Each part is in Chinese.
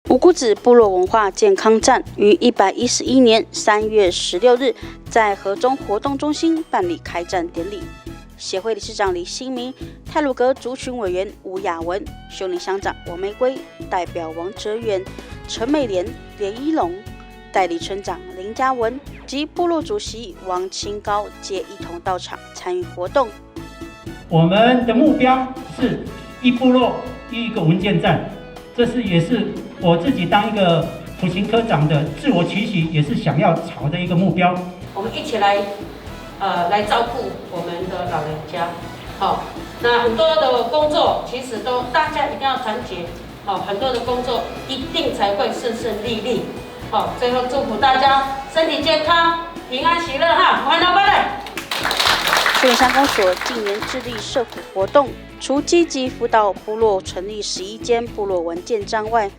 五姑子部落文化健康站于111年3月16日在河中活动中心办理开站典礼。协会理事长李新明、太鲁阁族群委员吴雅文、修林乡长王玫瑰、代表王哲远、陈美莲、连一龙、代理村长林嘉文及部落主席王清高皆一同到场参与活动。我们的目标是一部落一个文件站，这也是我自己当一个普行科长的自我期许，也是想要朝的一个目标。我们一起来照顾我们的老人家。好，那很多的工作其实都大家一定要团结。好，很多的工作一定才会顺顺利利。好，最后祝福大家身体健康、平安喜乐哈！欢迎老板来。秀林乡公所近年致力社福活动，除积极辅导部落成立11间部落文件站外，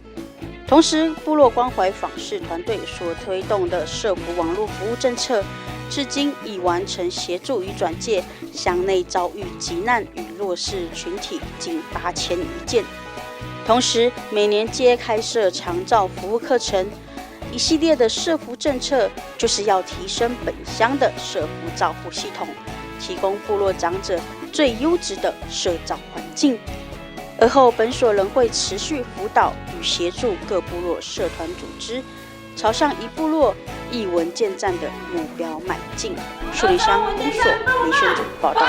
同时部落关怀访视团队所推动的社福网络服务政策，至今已完成协助与转介乡内遭遇急难与弱势群体近8000余件。同时，每年皆开设长照服务课程，一系列的社福政策就是要提升本乡的社福照护系统，提供部落长者最优质的社照环境。而后本所仍会持续辅导与协助各部落社团组织，朝向一部落一文件站的目标迈进。树林乡公所李宣主报道。